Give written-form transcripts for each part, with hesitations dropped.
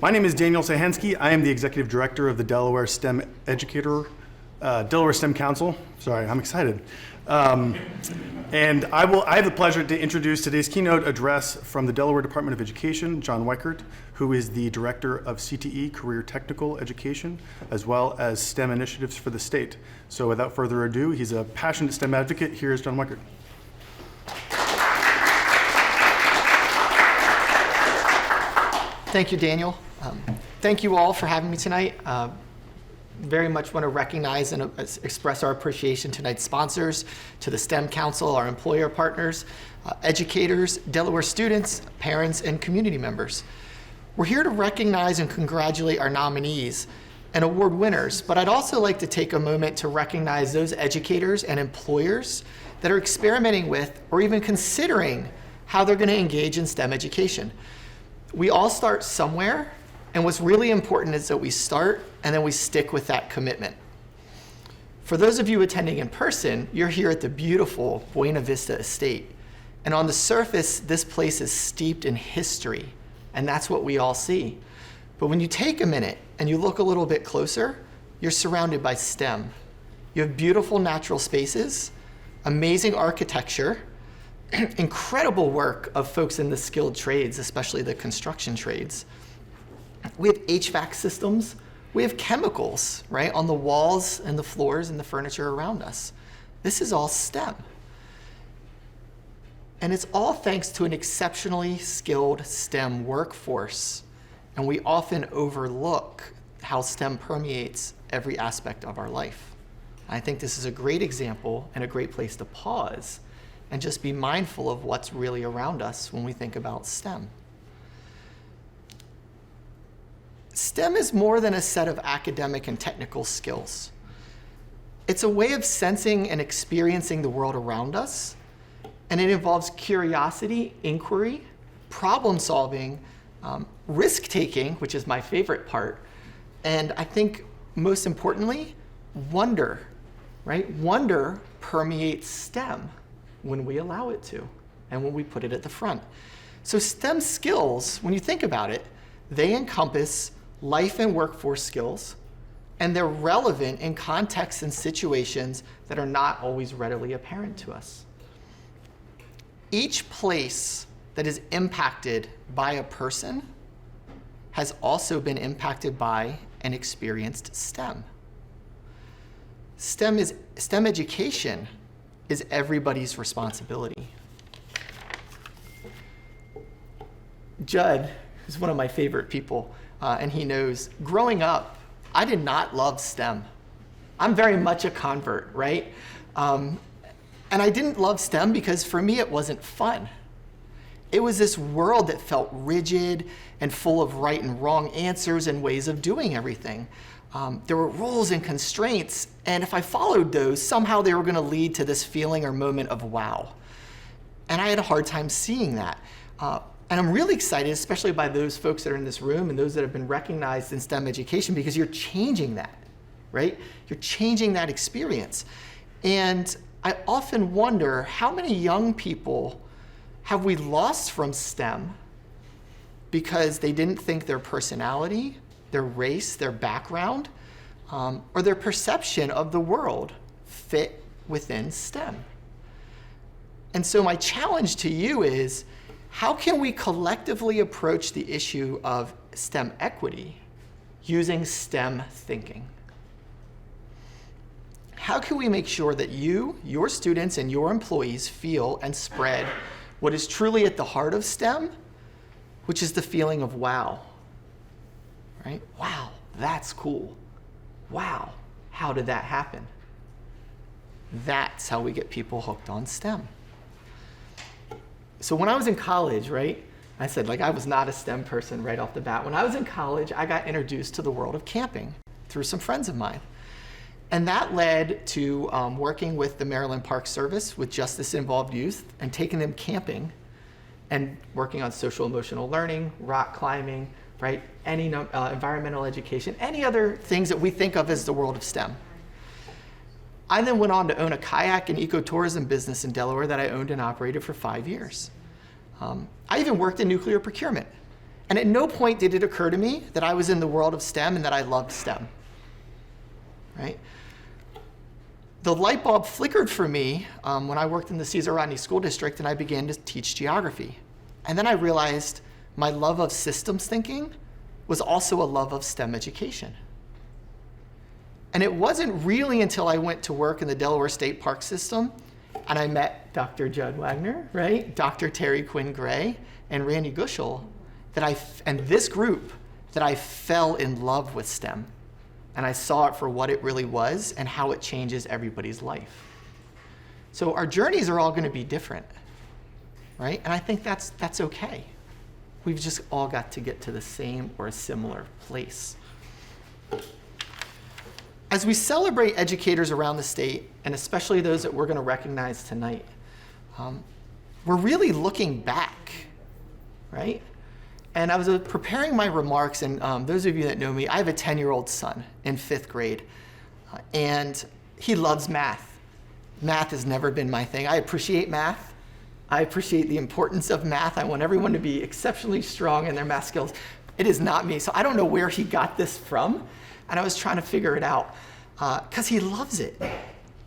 My name is Daniel Sahensky. I am the Executive Director of the Delaware STEM Delaware STEM Council. Sorry, I'm excited. And I have the pleasure to introduce today's keynote address from the Delaware Department of Education, Jon Wickert, who is the Director of CTE, Career Technical Education, as well as STEM initiatives for the state. So without further ado, he's a passionate STEM advocate. Here's Jon Wickert. Thank you, Daniel. Thank you all for having me tonight. Very much want to recognize and express our appreciation to tonight's sponsors, to the STEM Council, our employer partners, educators, Delaware students, parents, and community members. We're here to recognize and congratulate our nominees and award winners, but I'd also like to take a moment to recognize those educators and employers that are experimenting with or even considering how they're going to engage in STEM education. We all start somewhere, and what's really important is that we start and then we stick with that commitment. For those of you attending in person, you're here at the beautiful Buena Vista estate. And on the surface, this place is steeped in history, and that's what we all see. But when you take a minute and you look a little bit closer, you're surrounded by STEM. You have beautiful natural spaces, amazing architecture, incredible work of folks in the skilled trades, especially the construction trades. We have HVAC systems. We have chemicals, right, on the walls and the floors and the furniture around us. This is all STEM. And it's all thanks to an exceptionally skilled STEM workforce. And we often overlook how STEM permeates every aspect of our life. I think this is a great example and a great place to pause and just be mindful of what's really around us when we think about STEM. STEM is more than a set of academic and technical skills. It's a way of sensing and experiencing the world around us, and it involves curiosity, inquiry, problem solving, risk-taking, which is my favorite part, and I think most importantly, wonder, right? Wonder permeates STEM when we allow it to and when we put it at the front. So STEM skills, when you think about it, they encompass life and workforce skills, and they're relevant in contexts and situations that are not always readily apparent to us. Each place that is impacted by a person has also been impacted by and experienced STEM. STEM education is everybody's responsibility. Judd is one of my favorite people, and he knows, growing up, I did not love STEM. I'm very much a convert, right? And I didn't love STEM because for me it wasn't fun. It was this world that felt rigid and full of right and wrong answers and ways of doing everything. There were rules and constraints, and if I followed those, somehow they were going to lead to this feeling or moment of wow. And I had a hard time seeing that. And I'm really excited, especially by those folks that are in this room and those that have been recognized in STEM education, because you're changing that, right? You're changing that experience. And I often wonder, how many young people have we lost from STEM because they didn't think their personality, their race, their background, or their perception of the world fit within STEM? And so my challenge to you is, how can we collectively approach the issue of STEM equity using STEM thinking? How can we make sure that you, your students, and your employees feel and spread what is truly at the heart of STEM, which is the feeling of wow, right? Wow, that's cool. Wow, how did that happen? That's how we get people hooked on STEM. So when I was in college, right, I said, I was not a STEM person right off the bat. When I was in college, I got introduced to the world of camping through some friends of mine. And that led to working with the Maryland Park Service with justice-involved youth and taking them camping and working on social emotional learning, rock climbing, right, any environmental education, any other things that we think of as the world of STEM. I then went on to own a kayak and ecotourism business in Delaware that I owned and operated for 5 years. I even worked in nuclear procurement. And at no point did it occur to me that I was in the world of STEM and that I loved STEM, right? The light bulb flickered for me when I worked in the Cesar Rodney School District and I began to teach geography. And then I realized my love of systems thinking was also a love of STEM education. And it wasn't really until I went to work in the Delaware State Park system and I met Dr. Judd Wagner, right? Dr. Terry Quinn Gray and Randy Gushel, and this group, that I fell in love with STEM. And I saw it for what it really was and how it changes everybody's life. So our journeys are all going to be different, right? And I think that's okay. We've just all got to get to the same or a similar place. As we celebrate educators around the state, and especially those that we're going to recognize tonight, we're really looking back, right? And I was preparing my remarks, and those of you that know me, I have a 10-year-old son in 5th grade, and he loves math. Math has never been my thing. I appreciate math. I appreciate the importance of math. I want everyone to be exceptionally strong in their math skills. It is not me, so I don't know where he got this from, and I was trying to figure it out, because he loves it.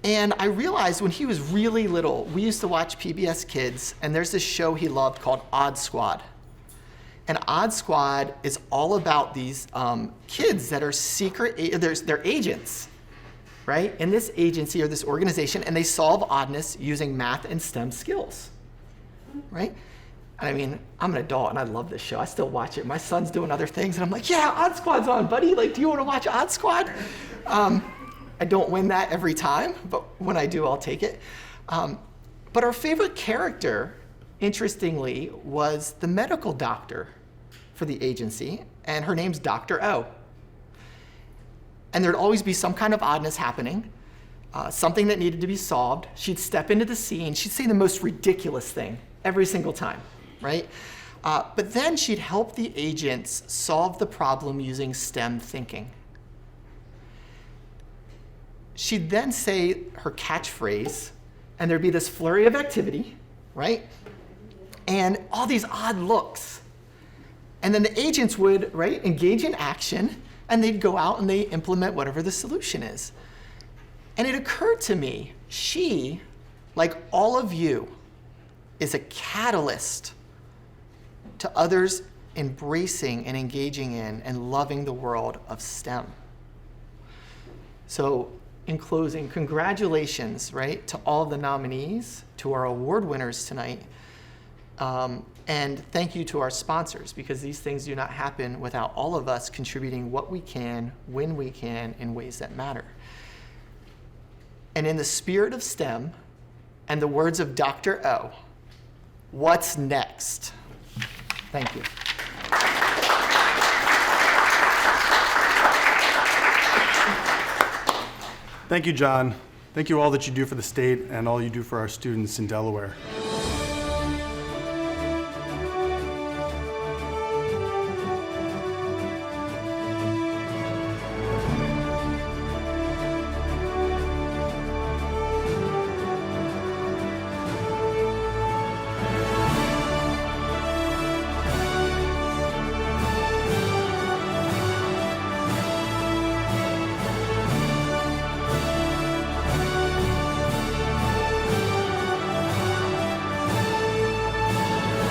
And I realized when he was really little, we used to watch PBS Kids, and there's this show he loved called Odd Squad. And Odd Squad is all about these kids that are they're agents, right? In this agency or this organization, and they solve oddness using math and STEM skills, right? I mean, I'm an adult and I love this show. I still watch it. My son's doing other things and I'm like, yeah, Odd Squad's on, buddy. Like, do you want to watch Odd Squad? I don't win that every time, but when I do, I'll take it. But our favorite character, interestingly, was the medical doctor for the agency, and her name's Dr. O. And there'd always be some kind of oddness happening, something that needed to be solved. She'd step into the scene. She'd say the most ridiculous thing every single time, right? But then she'd help the agents solve the problem using STEM thinking. She'd then say her catchphrase, and there'd be this flurry of activity, right? And all these odd looks. And then the agents would, right, engage in action, and they'd go out and they implement whatever the solution is. And it occurred to me, she, like all of you, is a catalyst to others embracing and engaging in and loving the world of STEM. So in closing, congratulations, right, to all the nominees, to our award winners tonight. And thank you to our sponsors, because these things do not happen without all of us contributing what we can, when we can, in ways that matter. And in the spirit of STEM and the words of Dr. O, what's next? Thank you. Thank you, John. Thank you all that you do for the state and all you do for our students in Delaware.